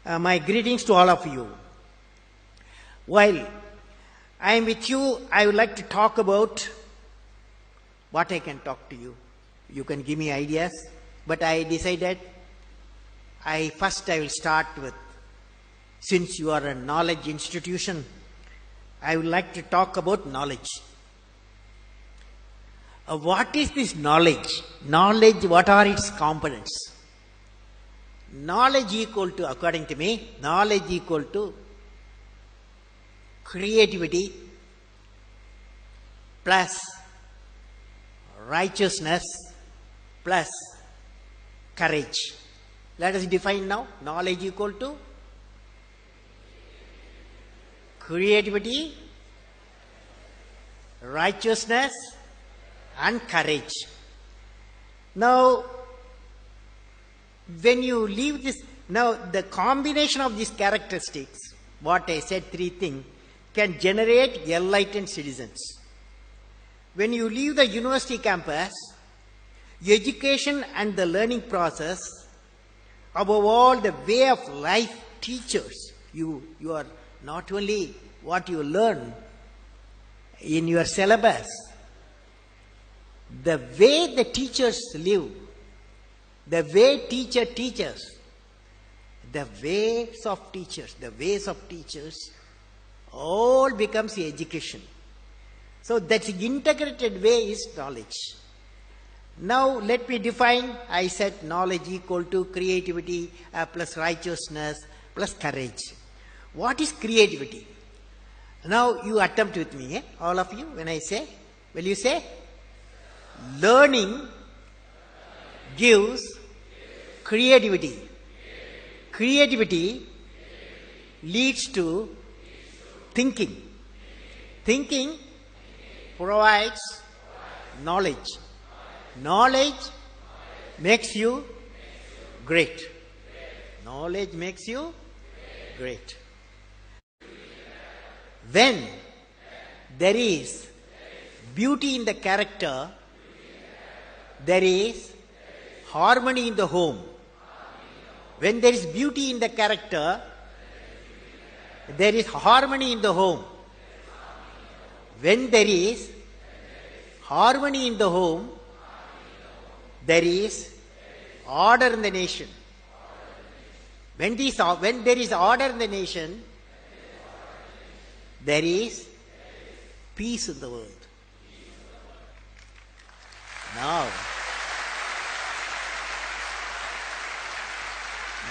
My greetings to all of you. While I am with you, I would like to talk about what I can talk to you. You can give me ideas, but I decided I will start with, since you are a knowledge institution, I would like to talk about knowledge. What is this knowledge? Knowledge, what are its components? Knowledge equal to, according to me, knowledge equal to creativity plus righteousness plus courage. Let us define now. Knowledge equal to creativity, righteousness and courage. Now, when you leave this, now the combination of these characteristics, what I said, three things, can generate enlightened citizens. When you leave the university campus, education and the learning process, above all the way of life teachers, you are not only what you learn in your syllabus, the way the teachers live, the way teacher teaches, the ways of teachers, all becomes education. So that integrated way is knowledge. Now let me define, I said knowledge equal to creativity plus righteousness plus courage. What is creativity? Now you attempt with me, all of you, when I say, will you say? Learning gives creativity. Creativity leads to thinking. Thinking provides knowledge. Knowledge makes you great. Knowledge makes you great. When there is beauty in the character, there is harmony in the home. When there is beauty in the character, there is harmony in the home. When there is harmony in the home, there is order in the nation. When there is order in the nation, there is peace in the world. Now,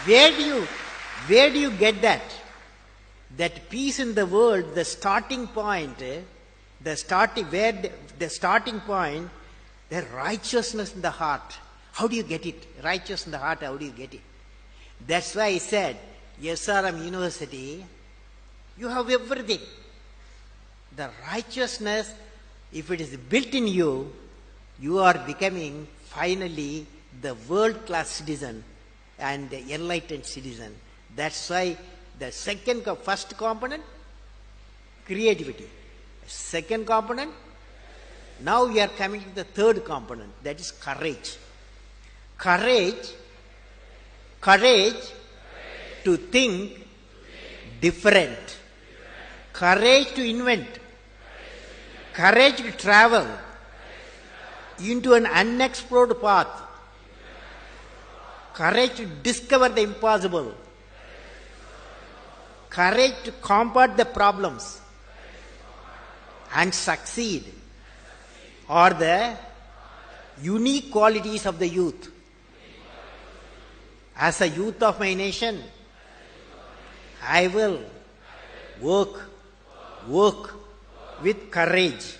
where do you get that? That peace in the world, the starting point, the starting point, the righteousness in the heart. How do you get it? Righteousness in the heart, how do you get it? That's why I said, SRM University, you have everything. The righteousness, if it is built in you, you are becoming finally the world-class citizen and the enlightened citizen. That's why the first component, creativity. Second component, now we are coming to the third component, that is courage. Courage to think different. Courage to invent. Courage to travel into an unexplored path. Courage to discover the impossible. Courage to combat the problems and succeed are the unique qualities of the youth. As a youth of my nation, I will work with courage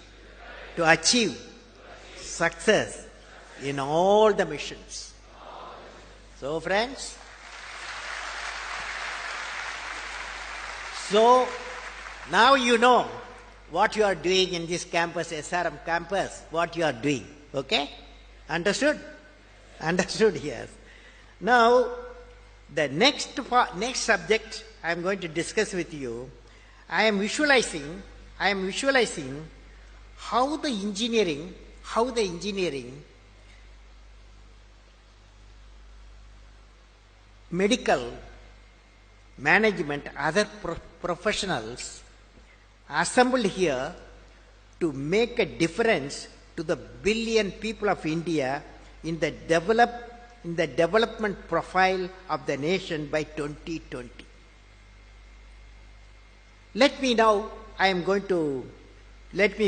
to achieve success in all the missions. So friends, so now you know what you are doing in this campus, SRM campus, what you are doing. Okay? Understood? Understood, yes. Now, the next subject I am going to discuss with you, I am visualizing how the engineering medical management, other professionals assembled here to make a difference to the billion people of India in the development profile of the nation by 2020. Let me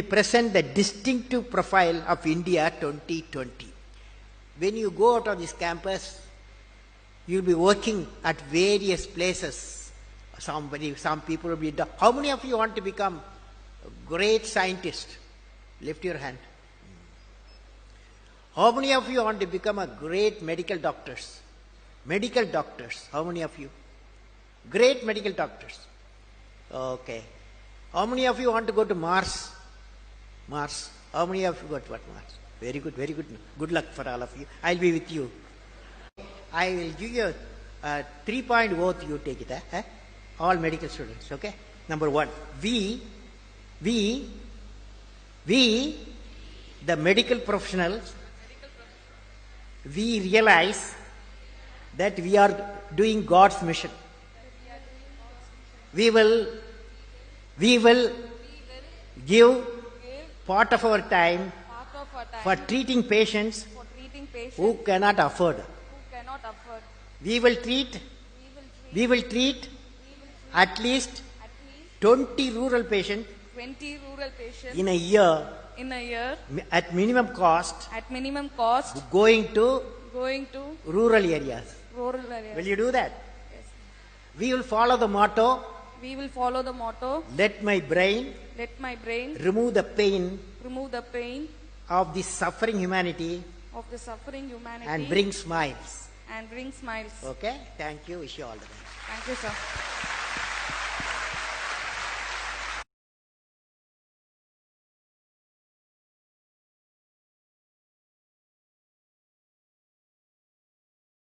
present the distinctive profile of India 2020. When you go out of this campus, you'll be working at various places. Some people will be. How many of you want to become a great scientist? Lift your hand. How many of you want to become a great medical doctors? Medical doctors. How many of you? Great medical doctors. Okay. How many of you want to go to Mars? Mars. How many of you go to what Mars? Very good, very good. Good luck for all of you. I'll be with you. I will give you a 3-point oath, you take it. All medical students, okay? Number one, we, the medical professionals, we realize that we are doing God's mission. We will give part of our time for treating patients who cannot afford. We will treat at least 20 rural patients in a year at minimum cost going to rural areas. Will you do that? Yes. We will follow the motto, let my brain remove the pain of the suffering humanity and bring smiles. and bring smiles. Okay? Thank you. Wish you all the best. Thank you, sir.